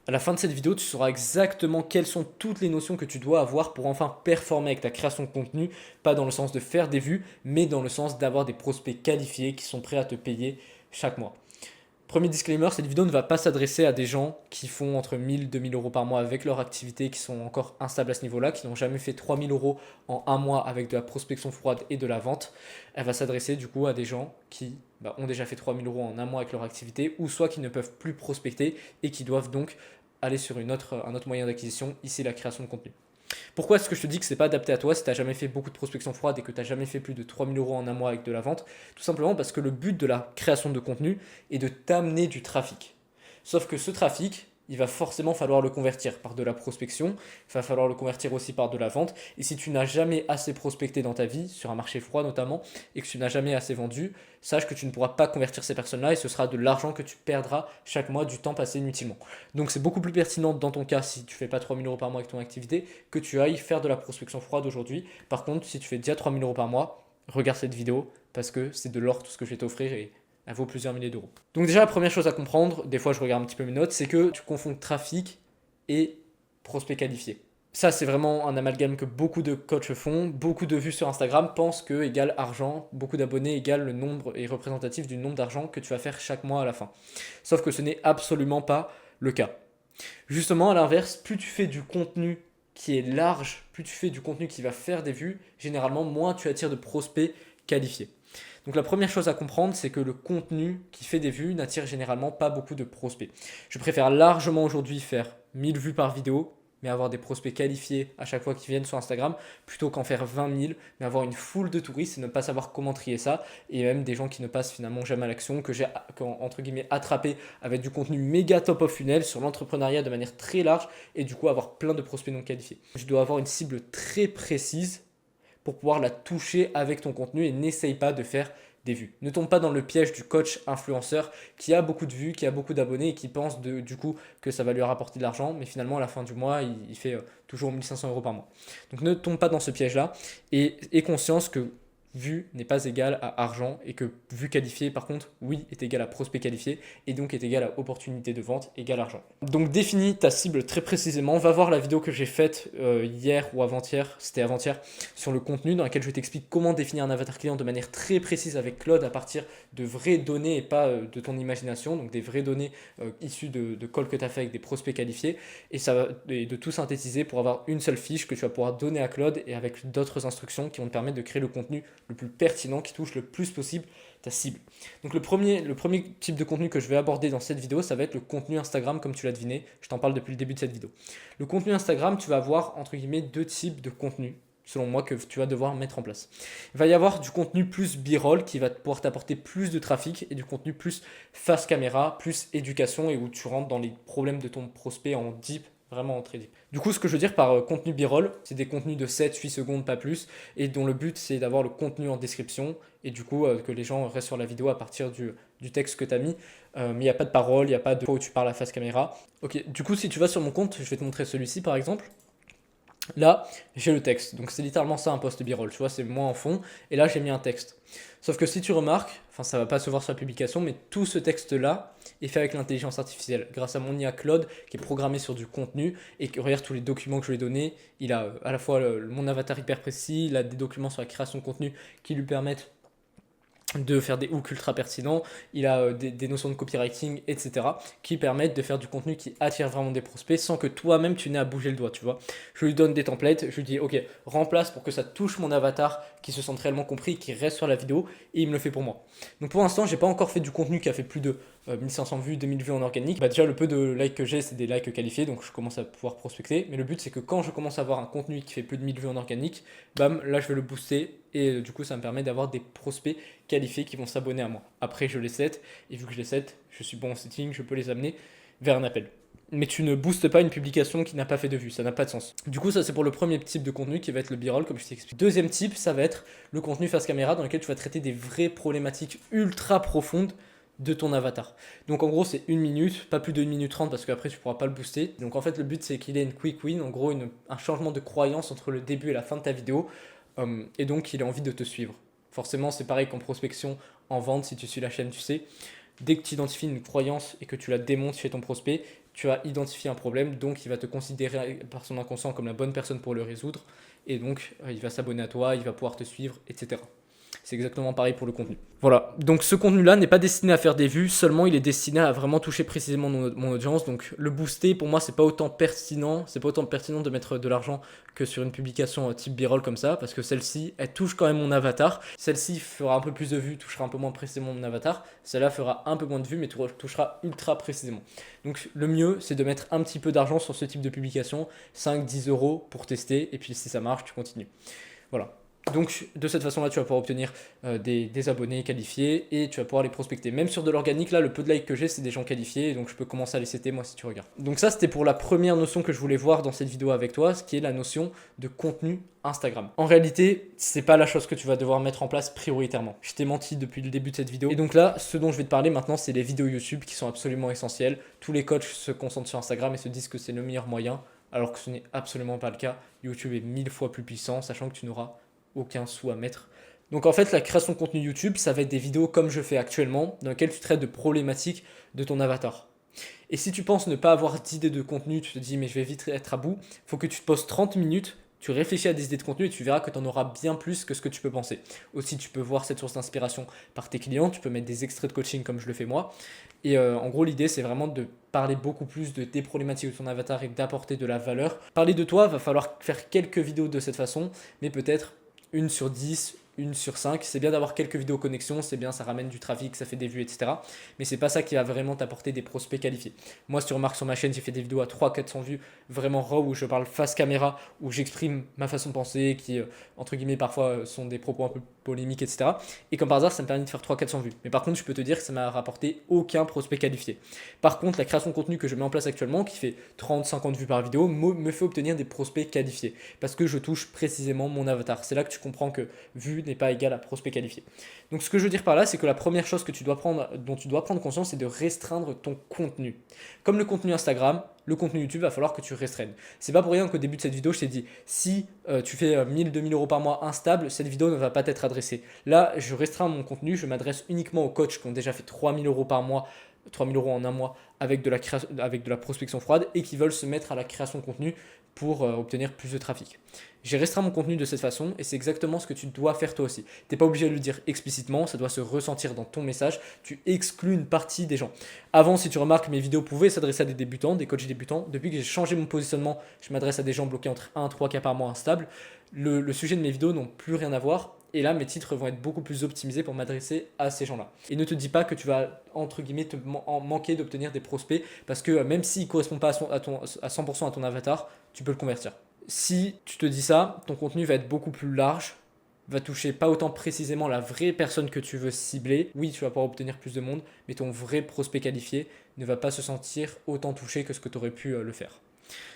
À la fin de cette vidéo, tu sauras exactement quelles sont toutes les notions que tu dois avoir pour enfin performer avec ta création de contenu, pas dans le sens de faire des vues, mais dans le sens d'avoir des prospects qualifiés qui sont prêts à te payer chaque mois. Premier disclaimer, cette vidéo ne va pas s'adresser à des gens qui font entre 1000 et 2000 euros par mois avec leur activité, qui sont encore instables à ce niveau-là, qui n'ont jamais fait 3000 euros en un mois avec de la prospection froide et de la vente. Elle va s'adresser du coup à des gens qui ont déjà fait 3000 euros en un mois avec leur activité, ou soit qui ne peuvent plus prospecter et qui doivent donc aller sur un autre moyen d'acquisition, ici la création de contenu. Pourquoi est-ce que je te dis que c'est pas adapté à toi si tu n'as jamais fait beaucoup de prospection froide et que tu n'as jamais fait plus de 3000 euros en un mois avec de la vente? Tout simplement parce que le but de la création de contenu est de t'amener du trafic. Sauf que ce trafic, il va forcément falloir le convertir par de la prospection, il va falloir le convertir aussi par de la vente. Et si tu n'as jamais assez prospecté dans ta vie, sur un marché froid notamment, et que tu n'as jamais assez vendu, sache que tu ne pourras pas convertir ces personnes-là et ce sera de l'argent que tu perdras chaque mois, du temps passé inutilement. Donc c'est beaucoup plus pertinent dans ton cas, si tu fais pas 3000 euros par mois avec ton activité, que tu ailles faire de la prospection froide aujourd'hui. Par contre, si tu fais déjà 3000 euros par mois, regarde cette vidéo parce que c'est de l'or tout ce que je vais t'offrir et elle vaut plusieurs milliers d'euros. Donc déjà, la première chose à comprendre, des fois je regarde un petit peu mes notes, c'est que tu confonds trafic et prospect qualifié. Ça, c'est vraiment un amalgame que beaucoup de coachs font. Beaucoup de vues sur Instagram pensent que égale argent, beaucoup d'abonnés égale le nombre est représentatif du nombre d'argent que tu vas faire chaque mois à la fin. Sauf que ce n'est absolument pas le cas. Justement, à l'inverse, plus tu fais du contenu qui est large, plus tu fais du contenu qui va faire des vues, généralement, moins tu attires de prospects qualifiés. Donc la première chose à comprendre, c'est que le contenu qui fait des vues n'attire généralement pas beaucoup de prospects. Je préfère largement aujourd'hui faire 1000 vues par vidéo, mais avoir des prospects qualifiés à chaque fois qu'ils viennent sur Instagram, plutôt qu'en faire 20 000, mais avoir une foule de touristes et ne pas savoir comment trier ça, et même des gens qui ne passent finalement jamais à l'action, que j'ai entre guillemets attrapé avec du contenu méga top of funnel sur l'entrepreneuriat de manière très large, et du coup avoir plein de prospects non qualifiés. Je dois avoir une cible très précise pour pouvoir la toucher avec ton contenu et n'essaye pas de faire des vues. Ne tombe pas dans le piège du coach influenceur qui a beaucoup de vues, qui a beaucoup d'abonnés et qui pense du coup que ça va lui rapporter de l'argent, mais finalement à la fin du mois, il fait toujours 1500 euros par mois. Donc ne tombe pas dans ce piège-là et aie conscience que vue n'est pas égal à argent et que vue qualifiée par contre oui est égal à prospect qualifié et donc est égal à opportunité de vente égale argent. Donc définis ta cible très précisément, va voir la vidéo que j'ai faite hier ou avant-hier, c'était avant-hier, sur le contenu dans laquelle je t'explique comment définir un avatar client de manière très précise avec Claude à partir de vraies données et pas de ton imagination, donc des vraies données issues de calls que tu as fait avec des prospects qualifiés et de tout synthétiser pour avoir une seule fiche que tu vas pouvoir donner à Claude et avec d'autres instructions qui vont te permettre de créer le contenu le plus pertinent qui touche le plus possible ta cible. Donc le premier type de contenu que je vais aborder dans cette vidéo, ça va être le contenu Instagram comme tu l'as deviné, je t'en parle depuis le début de cette vidéo. Le contenu Instagram, tu vas avoir entre guillemets deux types de contenu selon moi que tu vas devoir mettre en place. Il va y avoir du contenu plus b-roll qui va pouvoir t'apporter plus de trafic et du contenu plus face caméra, plus éducation et où tu rentres dans les problèmes de ton prospect en deep, vraiment en très deep. Du coup, ce que je veux dire par contenu b-roll, c'est des contenus de 7-8 secondes, pas plus, et dont le but c'est d'avoir le contenu en description et du coup que les gens restent sur la vidéo à partir du texte que tu as mis. Mais il n'y a pas de parole, il n'y a pas de fois où tu parles à face caméra. Ok, du coup, si tu vas sur mon compte, je vais te montrer celui-ci par exemple. Là, j'ai le texte. Donc c'est littéralement ça un post b-roll. Tu vois, c'est moi en fond. Et là, j'ai mis un texte. Sauf que si tu remarques, enfin ça va pas se voir sur la publication, mais tout ce texte-là est fait avec l'intelligence artificielle. Grâce à mon IA Claude qui est programmé sur du contenu et que regarde tous les documents que je lui ai donnés. Il a à la fois mon avatar hyper précis, il a des documents sur la création de contenu qui lui permettent de faire des hooks ultra pertinents, il a des notions de copywriting, etc. qui permettent de faire du contenu qui attire vraiment des prospects sans que toi-même tu n'aies à bouger le doigt, tu vois. Je lui donne des templates, je lui dis ok, remplace pour que ça touche mon avatar, qui se sente réellement compris, qui reste sur la vidéo, et il me le fait pour moi. Donc pour l'instant, j'ai pas encore fait du contenu qui a fait plus de 1500 vues, 2000 vues en organique. Bah déjà le peu de likes que j'ai, c'est des likes qualifiés, donc je commence à pouvoir prospecter. Mais le but c'est que quand je commence à avoir un contenu qui fait plus de 1000 vues en organique, bam, là je vais le booster et du coup ça me permet d'avoir des prospects qualifiés qui vont s'abonner à moi. Après je les set et vu que je les set, je suis bon en setting, je peux les amener vers un appel. Mais tu ne boostes pas une publication qui n'a pas fait de vues, ça n'a pas de sens. Du coup, ça c'est pour le premier type de contenu qui va être le b-roll, comme je t'explique. Deuxième type, ça va être le contenu face caméra dans lequel tu vas traiter des vraies problématiques ultra profondes de ton avatar. Donc en gros, c'est 1 minute, pas plus de 1 minute 30 parce qu'après tu pourras pas le booster. Donc en fait, le but c'est qu'il ait une quick win, en gros un changement de croyance entre le début et la fin de ta vidéo, et donc il ait envie de te suivre. Forcément, c'est pareil qu'en prospection, en vente, si tu suis la chaîne, tu sais. Dès que tu identifies une croyance et que tu la démontes chez ton prospect, tu as identifié un problème, donc il va te considérer par son inconscient comme la bonne personne pour le résoudre, et donc il va s'abonner à toi, il va pouvoir te suivre, etc. C'est exactement pareil pour le contenu. Voilà, donc ce contenu-là n'est pas destiné à faire des vues, seulement il est destiné à vraiment toucher précisément mon audience. Donc le booster, pour moi, c'est pas autant pertinent de mettre de l'argent que sur une publication type B-roll comme ça, parce que celle-ci, elle touche quand même mon avatar. Celle-ci fera un peu plus de vues, touchera un peu moins précisément mon avatar. Celle-là fera un peu moins de vues, mais touchera ultra précisément. Donc le mieux, c'est de mettre un petit peu d'argent sur ce type de publication, 5-10 euros pour tester, et puis si ça marche, tu continues. Voilà. Donc de cette façon-là, tu vas pouvoir obtenir des abonnés qualifiés et tu vas pouvoir les prospecter. Même sur de l'organique, là, le peu de likes que j'ai, c'est des gens qualifiés, donc je peux commencer à les citer moi si tu regardes. Donc ça, c'était pour la première notion que je voulais voir dans cette vidéo avec toi, ce qui est la notion de contenu Instagram. En réalité, c'est pas la chose que tu vas devoir mettre en place prioritairement. Je t'ai menti depuis le début de cette vidéo. Et donc là, ce dont je vais te parler maintenant, c'est les vidéos YouTube qui sont absolument essentielles. Tous les coachs se concentrent sur Instagram et se disent que c'est le meilleur moyen, alors que ce n'est absolument pas le cas. YouTube est 1000 fois plus puissant, sachant que tu n'auras aucun sou à mettre. Donc en fait, la création de contenu YouTube, ça va être des vidéos comme je fais actuellement, dans lesquelles tu traites de problématiques de ton avatar. Et si tu penses ne pas avoir d'idées de contenu, tu te dis mais je vais vite être à bout, il faut que tu te poses 30 minutes, tu réfléchis à des idées de contenu et tu verras que tu en auras bien plus que ce que tu peux penser. Aussi, tu peux voir cette source d'inspiration par tes clients, tu peux mettre des extraits de coaching comme je le fais moi. Et en gros, l'idée, c'est vraiment de parler beaucoup plus de tes problématiques de ton avatar et d'apporter de la valeur. Parler de toi, va falloir faire quelques vidéos de cette façon, mais peut-être une sur 10, une sur 5. C'est bien d'avoir quelques vidéos connexion, c'est bien, ça ramène du trafic, ça fait des vues, etc. Mais c'est pas ça qui va vraiment t'apporter des prospects qualifiés. Moi, si tu remarques sur ma chaîne, j'ai fait des vidéos à 300-400 vues, vraiment raw, où je parle face caméra, où j'exprime ma façon de penser, qui, entre guillemets, parfois sont des propos un peu polémiques, etc. Et comme par hasard, ça me permet de faire 300-400 vues. Mais par contre, je peux te dire que ça m'a rapporté aucun prospect qualifié. Par contre, la création de contenu que je mets en place actuellement, qui fait 30-50 vues par vidéo, me fait obtenir des prospects qualifiés. Parce que je touche précisément mon avatar. C'est là que tu comprends que vue n'est pas égal à prospect qualifié. Donc ce que je veux dire par là, c'est que la première chose que dont tu dois prendre conscience, c'est de restreindre ton contenu. Comme le contenu Instagram, le contenu YouTube, va falloir que tu restreignes. C'est pas pour rien qu'au début de cette vidéo, je t'ai dit, si tu fais 1000-2000 euros par mois instable, cette vidéo ne va pas t'être adressée. Là, je restreins mon contenu, je m'adresse uniquement aux coachs qui ont déjà fait 3000 euros par mois, 3000 euros en un mois avec de la prospection froide et qui veulent se mettre à la création de contenu pour obtenir plus de trafic. J'ai restreint mon contenu de cette façon et c'est exactement ce que tu dois faire toi aussi. Tu n'es pas obligé de le dire explicitement, ça doit se ressentir dans ton message. Tu exclus une partie des gens. Avant, si tu remarques, mes vidéos pouvaient s'adresser à des débutants, des coachs débutants. Depuis que j'ai changé mon positionnement, je m'adresse à des gens bloqués entre 1 et 3 cas par mois instables. Le sujet de mes vidéos n'ont plus rien à voir. Et là, mes titres vont être beaucoup plus optimisés pour m'adresser à ces gens-là. Et ne te dis pas que tu vas, entre guillemets, manquer d'obtenir des prospects parce que même s'il ne correspond pas à 100% à ton avatar, tu peux le convertir. Si tu te dis ça, ton contenu va être beaucoup plus large, va toucher pas autant précisément la vraie personne que tu veux cibler. Oui, tu vas pouvoir obtenir plus de monde, mais ton vrai prospect qualifié ne va pas se sentir autant touché que ce que tu aurais pu le faire.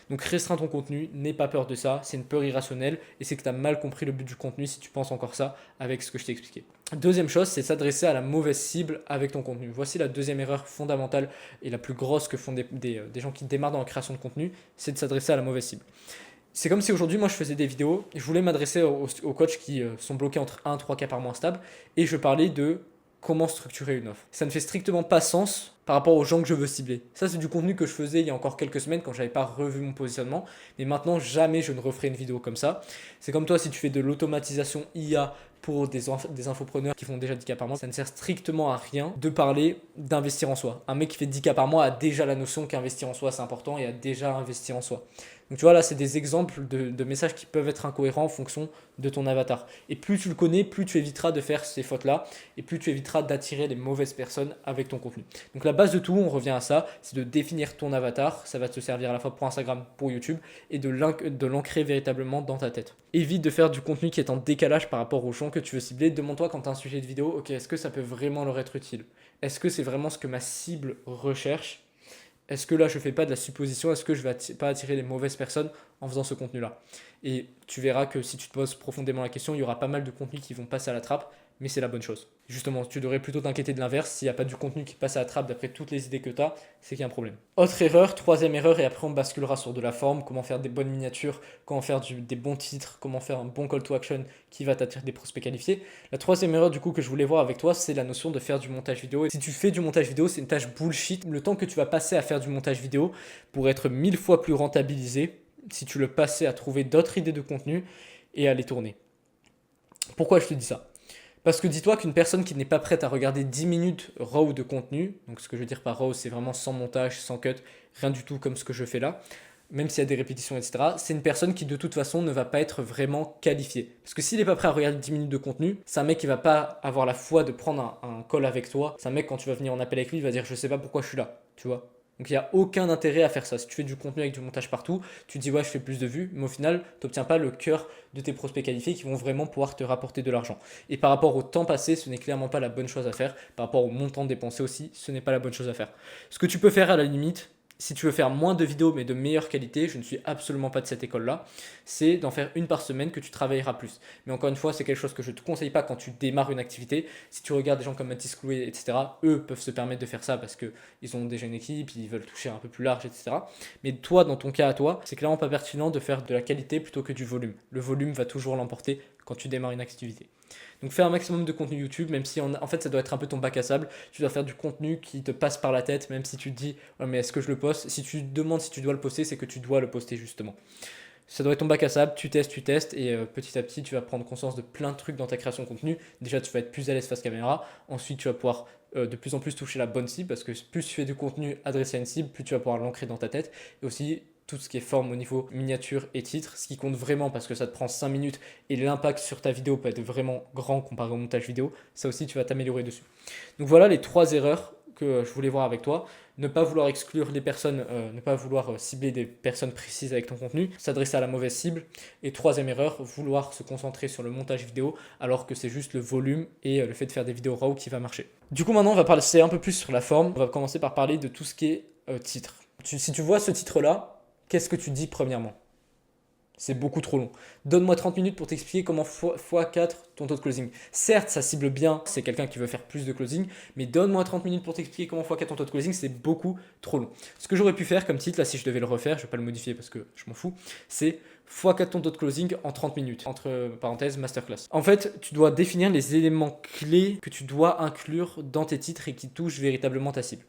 Donc restreins ton contenu, n'aie pas peur de ça, c'est une peur irrationnelle et c'est que tu as mal compris le but du contenu si tu penses encore ça avec ce que je t'ai expliqué. Deuxième chose, c'est s'adresser à la mauvaise cible avec ton contenu. Voici la deuxième erreur fondamentale et la plus grosse que font des gens qui démarrent dans la création de contenu, c'est de s'adresser à la mauvaise cible. C'est comme si aujourd'hui, moi, je faisais des vidéos, je voulais m'adresser aux coachs qui sont bloqués entre 1 et 3 cas par mois stable et je parlais de comment structurer une offre. Ça ne fait strictement pas sens par rapport aux gens que je veux cibler. Ça, c'est du contenu que je faisais il y a encore quelques semaines quand je n'avais pas revu mon positionnement. Mais maintenant, jamais je ne referai une vidéo comme ça. C'est comme toi, si tu fais de l'automatisation IA pour des infopreneurs qui font déjà 10K par mois, ça ne sert strictement à rien de parler d'investir en soi. Un mec qui fait 10K par mois a déjà la notion qu'investir en soi, c'est important et a déjà investi en soi. Donc tu vois, là, c'est des exemples de messages qui peuvent être incohérents en fonction de ton avatar. Et plus tu le connais, plus tu éviteras de faire ces fautes-là et plus tu éviteras d'attirer les mauvaises personnes avec ton contenu. Donc la base de tout, on revient à ça, c'est de définir ton avatar. Ça va te servir à la fois pour Instagram, pour YouTube et de l'ancrer véritablement dans ta tête. Évite de faire du contenu qui est en décalage par rapport aux gens que tu veux cibler. Demande-toi quand tu as un sujet de vidéo, ok, est-ce que ça peut vraiment leur être utile? Est-ce que c'est vraiment ce que ma cible recherche? Est-ce que là, je ne fais pas de la supposition? Est-ce que je ne vais pas attirer les mauvaises personnes en faisant ce contenu-là? Et tu verras que si tu te poses profondément la question, il y aura pas mal de contenus qui vont passer à la trappe mais c'est la bonne chose. Justement, tu devrais plutôt t'inquiéter de l'inverse. S'il n'y a pas du contenu qui passe à la trappe d'après toutes les idées que tu as, c'est qu'il y a un problème. Autre erreur, troisième erreur, et après on basculera sur de la forme, comment faire des bonnes miniatures, comment faire des bons titres, comment faire un bon call to action qui va t'attirer des prospects qualifiés. La troisième erreur du coup que je voulais voir avec toi, c'est la notion de faire du montage vidéo. Et si tu fais du montage vidéo, c'est une tâche bullshit. Le temps que tu vas passer à faire du montage vidéo pour être 1000 fois plus rentabilisé, si tu le passais à trouver d'autres idées de contenu et à les tourner. Pourquoi je te dis ça? Parce que dis-toi qu'une personne qui n'est pas prête à regarder 10 minutes raw de contenu, donc ce que je veux dire par raw, c'est vraiment sans montage, sans cut, rien du tout comme ce que je fais là, même s'il y a des répétitions, etc., c'est une personne qui de toute façon ne va pas être vraiment qualifiée. Parce que s'il n'est pas prêt à regarder 10 minutes de contenu, c'est un mec qui va pas avoir la foi de prendre un call avec toi. C'est un mec, quand tu vas venir en appel avec lui, il va dire je sais pas pourquoi je suis là, tu vois. Donc il n'y a aucun intérêt à faire ça. Si tu fais du contenu avec du montage partout, tu te dis ouais je fais plus de vues, mais au final tu n'obtiens pas le cœur de tes prospects qualifiés qui vont vraiment pouvoir te rapporter de l'argent. Et par rapport au temps passé, ce n'est clairement pas la bonne chose à faire. Par rapport au montant dépensé aussi, ce n'est pas la bonne chose à faire. Ce que tu peux faire à la limite, si tu veux faire moins de vidéos mais de meilleure qualité, je ne suis absolument pas de cette école-là, c'est d'en faire une par semaine que tu travailleras plus. Mais encore une fois, c'est quelque chose que je ne te conseille pas quand tu démarres une activité. Si tu regardes des gens comme Mathis Clouet, etc., eux peuvent se permettre de faire ça parce qu'ils ont déjà une équipe, ils veulent toucher un peu plus large, etc. Mais toi, dans ton cas à toi, c'est clairement pas pertinent de faire de la qualité plutôt que du volume. Le volume va toujours l'emporter quand tu démarres une activité. Donc fais un maximum de contenu YouTube, même si en fait ça doit être un peu ton bac à sable. Tu dois faire du contenu qui te passe par la tête, même si tu te dis oh, mais est-ce que je le poste? Si tu te demandes si tu dois le poster, c'est que tu dois le poster justement. Ça doit être ton bac à sable, tu testes, et petit à petit tu vas prendre conscience de plein de trucs dans ta création de contenu. Déjà tu vas être plus à l'aise face caméra, ensuite tu vas pouvoir de plus en plus toucher la bonne cible, parce que plus tu fais du contenu adressé à une cible, plus tu vas pouvoir l'ancrer dans ta tête, et aussi tout ce qui est forme au niveau miniature et titre, ce qui compte vraiment parce que ça te prend 5 minutes et l'impact sur ta vidéo peut être vraiment grand comparé au montage vidéo, ça aussi tu vas t'améliorer dessus. Donc voilà les 3 erreurs que je voulais voir avec toi. Ne pas vouloir exclure les personnes, ne pas vouloir cibler des personnes précises avec ton contenu, s'adresser à la mauvaise cible. Et troisième erreur, vouloir se concentrer sur le montage vidéo alors que c'est juste le volume et le fait de faire des vidéos RAW qui va marcher. Du coup maintenant on va passer un peu plus sur la forme. On va commencer par parler de tout ce qui est titre. Si tu vois ce titre-là, qu'est-ce que tu dis premièrement? C'est beaucoup trop long. Donne-moi 30 minutes pour t'expliquer comment x4 ton taux de closing. Certes, ça cible bien, c'est quelqu'un qui veut faire plus de closing, mais donne-moi 30 minutes pour t'expliquer comment x4 ton taux de closing, c'est beaucoup trop long. Ce que j'aurais pu faire comme titre, là si je devais le refaire, je ne vais pas le modifier parce que je m'en fous, c'est x4 ton taux de closing en 30 minutes, entre parenthèses masterclass. En fait, tu dois définir les éléments clés que tu dois inclure dans tes titres et qui touchent véritablement ta cible.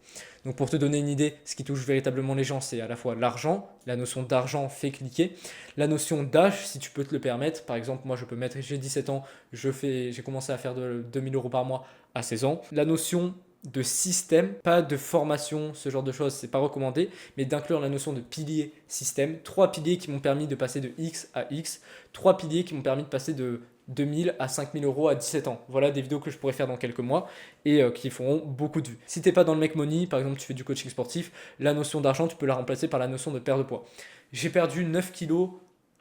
Donc pour te donner une idée, ce qui touche véritablement les gens, c'est à la fois l'argent, la notion d'argent fait cliquer, la notion d'âge, si tu peux te le permettre. Par exemple, moi je peux mettre, j'ai 17 ans, j'ai commencé à faire de 2000 euros par mois à 16 ans. La notion de système, pas de formation, ce genre de choses, c'est pas recommandé, mais d'inclure la notion de pilier système. 3 piliers qui m'ont permis de passer de X à X, 3 piliers qui m'ont permis de passer de 2000 à 5000 euros à 17 ans. Voilà des vidéos que je pourrais faire dans quelques mois et qui feront beaucoup de vues. Si tu n'es pas dans le make money, par exemple tu fais du coaching sportif, la notion d'argent, tu peux la remplacer par la notion de perte de poids. J'ai perdu 9 kilos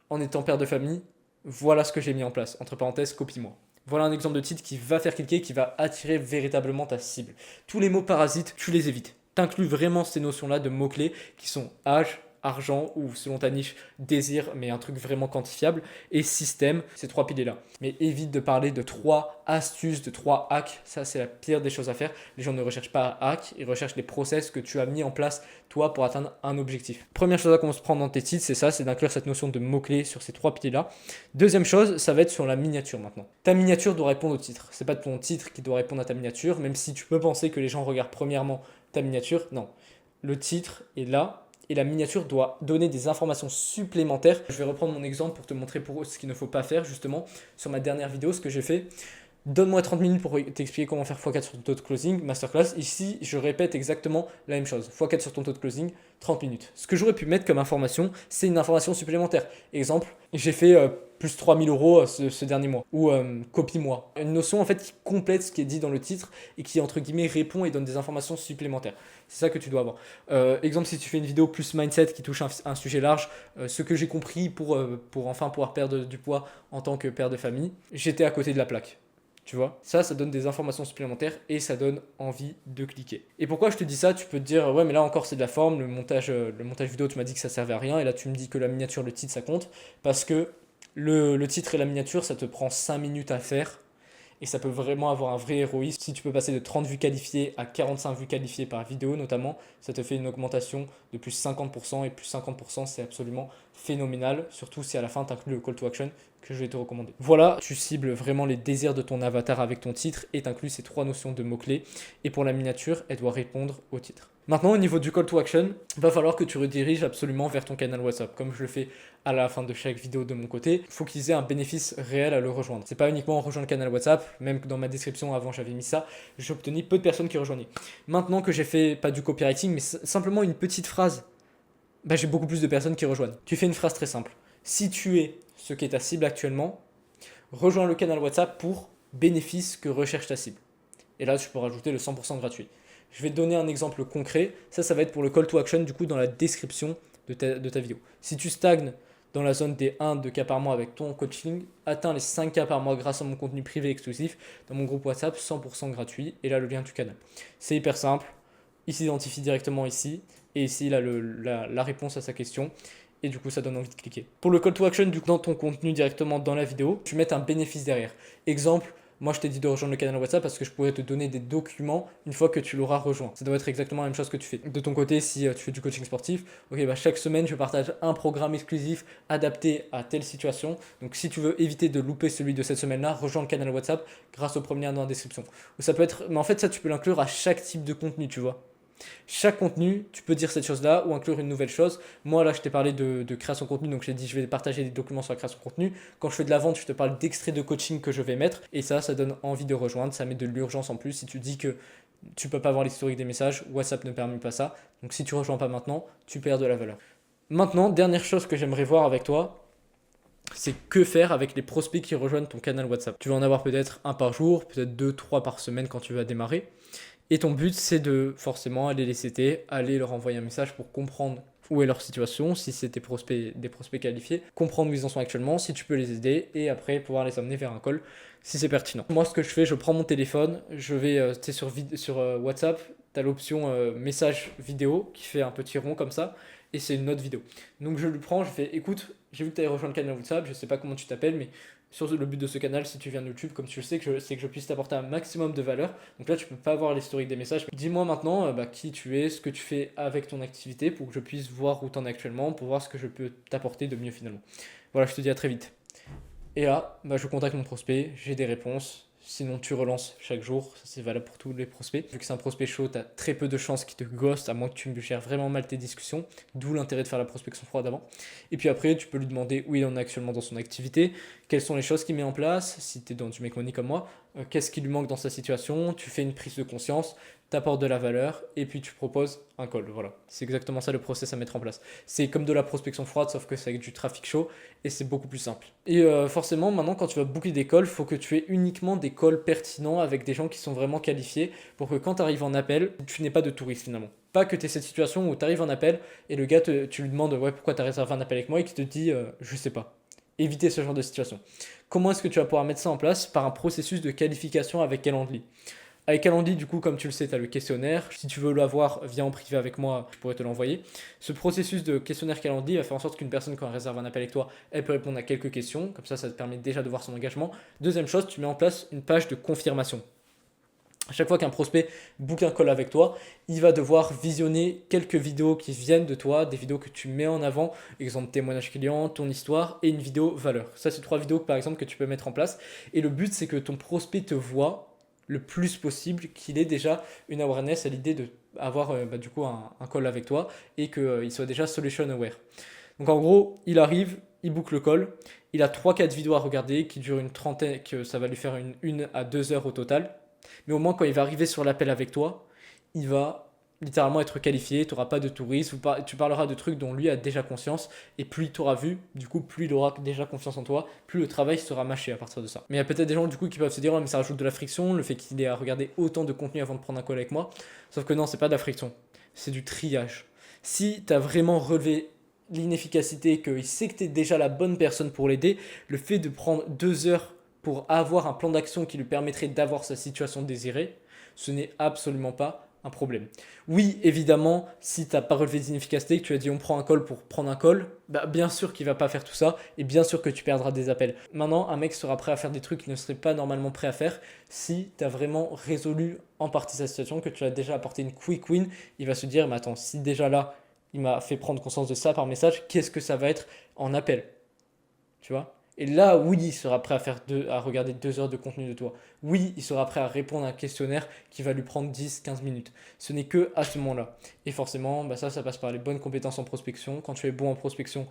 en étant père de famille, voilà ce que j'ai mis en place. Entre parenthèses, copie-moi. Voilà un exemple de titre qui va faire cliquer, qui va attirer véritablement ta cible. Tous les mots parasites, tu les évites. T'inclus vraiment ces notions-là de mots-clés qui sont âge, argent ou selon ta niche, désir, mais un truc vraiment quantifiable, et système, ces 3 piliers-là. Mais évite de parler de 3 astuces, de 3 hacks, ça c'est la pire des choses à faire. Les gens ne recherchent pas un hack, ils recherchent les process que tu as mis en place toi pour atteindre un objectif. Première chose à qu'on se prend dans tes titres, c'est ça, c'est d'inclure cette notion de mots-clés sur ces 3 piliers-là. Deuxième chose, ça va être sur la miniature maintenant. Ta miniature doit répondre au titre. C'est pas ton titre qui doit répondre à ta miniature, même si tu peux penser que les gens regardent premièrement ta miniature, non. Le titre est là, et la miniature doit donner des informations supplémentaires. Je vais reprendre mon exemple pour te montrer pour eux ce qu'il ne faut pas faire justement. Sur ma dernière vidéo, ce que j'ai fait, donne-moi 30 minutes pour t'expliquer comment faire x4 sur ton taux de closing, masterclass. Ici, je répète exactement la même chose. x4 sur ton taux de closing, 30 minutes. Ce que j'aurais pu mettre comme information, c'est une information supplémentaire. Exemple, j'ai fait plus 3000 euros ce dernier mois. Ou copie-moi. Une notion en fait qui complète ce qui est dit dans le titre et qui entre guillemets répond et donne des informations supplémentaires. C'est ça que tu dois avoir. Exemple, si tu fais une vidéo plus mindset qui touche un sujet large, ce que j'ai compris pour enfin pouvoir perdre du poids en tant que père de famille, j'étais à côté de la plaque. Tu vois, ça donne des informations supplémentaires et ça donne envie de cliquer. Et pourquoi je te dis ça? Tu peux te dire, ouais, mais là encore, c'est de la forme. Le montage vidéo, tu m'as dit que ça servait à rien. Et là, tu me dis que la miniature, le titre, ça compte. Parce que le titre et la miniature, ça te prend 5 minutes à faire. et ça peut vraiment avoir un vrai héroïsme. Si tu peux passer de 30 vues qualifiées à 45 vues qualifiées par vidéo notamment, ça te fait une augmentation de plus 50% et plus 50% c'est absolument phénoménal, surtout si à la fin tu inclus le call to action que je vais te recommander. Voilà, tu cibles vraiment les désirs de ton avatar avec ton titre et tu inclus ces 3 notions de mots-clés et pour la miniature, elle doit répondre au titre. Maintenant, au niveau du call to action, il va falloir que tu rediriges absolument vers ton canal WhatsApp. Comme je le fais à la fin de chaque vidéo de mon côté, il faut qu'ils aient un bénéfice réel à le rejoindre. C'est pas uniquement rejoindre le canal WhatsApp, même dans ma description avant j'avais mis ça, j'ai obtenu peu de personnes qui rejoignaient. Maintenant que j'ai fait, pas du copywriting, mais simplement une petite phrase, bah, j'ai beaucoup plus de personnes qui rejoignent. Tu fais une phrase très simple. Si tu es ce qui est ta cible actuellement, rejoins le canal WhatsApp pour bénéfice que recherche ta cible. Et là, tu peux rajouter le 100% gratuit. Je vais te donner un exemple concret. Ça va être pour le call to action, du coup, dans la description de ta vidéo. Si tu stagnes dans la zone des 1-2 cas par mois avec ton coaching, atteins les 5 cas par mois grâce à mon contenu privé exclusif dans mon groupe WhatsApp, 100% gratuit. Et là, le lien du canal. C'est hyper simple. Il s'identifie directement ici. Et ici, il a la réponse à sa question. Et du coup, ça donne envie de cliquer. Pour le call to action, du coup, dans ton contenu directement dans la vidéo, tu mets un bénéfice derrière. Exemple, moi, je t'ai dit de rejoindre le canal WhatsApp parce que je pourrais te donner des documents une fois que tu l'auras rejoint. Ça doit être exactement la même chose que tu fais. De ton côté, si tu fais du coaching sportif, ok, bah chaque semaine, je partage un programme exclusif adapté à telle situation. Donc, si tu veux éviter de louper celui de cette semaine-là, rejoins le canal WhatsApp grâce au premier lien dans la description. Ou ça peut être, mais en fait, ça, tu peux l'inclure à chaque type de contenu, tu vois. Chaque contenu, tu peux dire cette chose-là ou inclure une nouvelle chose. Moi, là, je t'ai parlé de création de contenu, donc j'ai dit je vais partager des documents sur la création de contenu. Quand je fais de la vente, je te parle d'extraits de coaching que je vais mettre. Et ça donne envie de rejoindre. Ça met de l'urgence en plus. Si tu dis que tu peux pas voir l'historique des messages, WhatsApp ne permet pas ça. Donc si tu rejoins pas maintenant, tu perds de la valeur. Maintenant, dernière chose que j'aimerais voir avec toi, c'est que faire avec les prospects qui rejoignent ton canal WhatsApp. Tu vas en avoir peut-être un par jour, peut-être 2-3 par semaine quand tu vas démarrer. Et ton but, c'est de forcément aller les citer, aller leur envoyer un message pour comprendre où est leur situation, si c'est des prospects qualifiés, comprendre où ils en sont actuellement, si tu peux les aider, et après pouvoir les amener vers un call si c'est pertinent. Moi, ce que je fais, je prends mon téléphone, je vais sur WhatsApp, tu as l'option message vidéo qui fait un petit rond comme ça, et c'est une note vidéo. Donc je le prends, je fais écoute, j'ai vu que tu avais rejoint le canal WhatsApp, je sais pas comment tu t'appelles, mais sur le but de ce canal, si tu viens de YouTube, comme tu le sais, c'est que je puisse t'apporter un maximum de valeur. Donc là, tu peux pas voir l'historique des messages. Dis-moi maintenant qui tu es, ce que tu fais avec ton activité pour que je puisse voir où tu en es actuellement, pour voir ce que je peux t'apporter de mieux finalement. Voilà, je te dis à très vite. Et là, je contacte mon prospect, j'ai des réponses. Sinon, tu relances chaque jour. Ça, c'est valable pour tous les prospects. Vu que c'est un prospect chaud, tu as très peu de chances qu'il te ghoste, à moins que tu gères vraiment mal tes discussions. D'où l'intérêt de faire la prospection froide avant. Et puis après, tu peux lui demander où il en est actuellement dans son activité, quelles sont les choses qu'il met en place, si tu es dans du make money comme moi, qu'est-ce qui lui manque dans sa situation. Tu fais une prise de conscience, t'apportes de la valeur et puis tu proposes un call. Voilà, c'est exactement ça le process à mettre en place. C'est comme de la prospection froide, sauf que c'est avec du trafic chaud et c'est beaucoup plus simple. Et forcément, maintenant, quand tu vas booker des calls, il faut que tu aies uniquement des calls pertinents avec des gens qui sont vraiment qualifiés pour que quand tu arrives en appel, tu n'aies pas de touristes finalement. Pas que tu aies cette situation où tu arrives en appel et le gars, tu lui demandes ouais, pourquoi tu as réservé un appel avec moi et qu'il te dit je sais pas. Éviter ce genre de situation. Comment est-ce que tu vas pouvoir mettre ça en place? Par un processus de qualification avec Calendly. Avec Calendly, du coup, comme tu le sais, tu as le questionnaire. Si tu veux l'avoir, viens en privé avec moi, je pourrais te l'envoyer. Ce processus de questionnaire Calendly va faire en sorte qu'une personne, quand elle réserve un appel avec toi, elle peut répondre à quelques questions. Comme ça te permet déjà de voir son engagement. Deuxième chose, tu mets en place une page de confirmation. À chaque fois qu'un prospect book un call avec toi, il va devoir visionner quelques vidéos qui viennent de toi, des vidéos que tu mets en avant, exemple témoignage client, ton histoire et une vidéo valeur. Ça, c'est 3 vidéos par exemple que tu peux mettre en place. Et le but, c'est que ton prospect te voit le plus possible, qu'il ait déjà une awareness à l'idée d'avoir du coup un call avec toi et qu'il soit déjà solution aware. Donc en gros, il arrive, il book le call, il a 3-4 vidéos à regarder qui durent une trentaine, que ça va lui faire une à 2 heures au total. Mais au moins, quand il va arriver sur l'appel avec toi, il va littéralement être qualifié, tu n'auras pas de tourisme, tu parleras de trucs dont lui a déjà conscience, et plus il t'aura vu, du coup, plus il aura déjà confiance en toi, plus le travail sera mâché à partir de ça. Mais il y a peut-être des gens du coup qui peuvent se dire, oh, mais ça rajoute de la friction, le fait qu'il ait à regarder autant de contenu avant de prendre un call avec moi, sauf que non, c'est pas de la friction, c'est du triage. Si tu as vraiment relevé l'inefficacité, qu'il sait que tu es déjà la bonne personne pour l'aider, le fait de prendre 2 heures pour avoir un plan d'action qui lui permettrait d'avoir sa situation désirée, ce n'est absolument pas un problème. Oui, évidemment, si tu n'as pas relevé d'inefficacité, que tu as dit on prend un call pour prendre un call, bah bien sûr qu'il va pas faire tout ça et bien sûr que tu perdras des appels. Maintenant, un mec sera prêt à faire des trucs qu'il ne serait pas normalement prêt à faire si tu as vraiment résolu en partie sa situation, que tu as déjà apporté une quick win. Il va se dire, mais attends, si déjà là, il m'a fait prendre conscience de ça par message, qu'est-ce que ça va être en appel? Tu vois? Et là, oui, il sera prêt à regarder 2 heures de contenu de toi. Oui, il sera prêt à répondre à un questionnaire qui va lui prendre 10-15 minutes. Ce n'est que à ce moment-là. Et forcément, bah ça passe par les bonnes compétences en prospection. Quand tu es bon en prospection,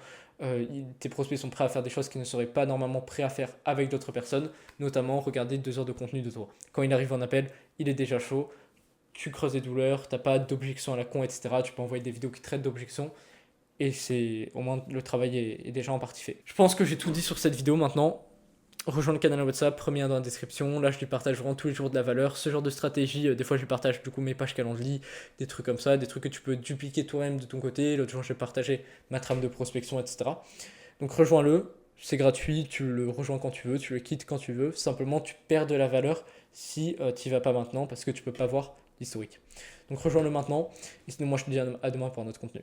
tes prospects sont prêts à faire des choses qu'ils ne seraient pas normalement prêts à faire avec d'autres personnes, notamment regarder 2 heures de contenu de toi. Quand il arrive en appel, il est déjà chaud, tu creuses des douleurs, t'as pas d'objection à la con, etc. Tu peux envoyer des vidéos qui traitent d'objections et c'est au moins le travail est déjà en partie fait. Je pense que j'ai tout dit sur cette vidéo maintenant. Rejoins le canal WhatsApp, premier lien dans la description. Là, je lui partage vraiment tous les jours de la valeur. Ce genre de stratégie, des fois, je lui partage du coup mes pages Calendly, des trucs comme ça, des trucs que tu peux dupliquer toi-même de ton côté. L'autre jour, je vais partager ma trame de prospection, etc. Donc, rejoins-le. C'est gratuit, tu le rejoins quand tu veux, tu le quittes quand tu veux. Simplement, tu perds de la valeur si tu n'y vas pas maintenant parce que tu peux pas voir l'historique. Donc, rejoins-le maintenant. Et sinon, moi, je te dis à demain pour un autre contenu.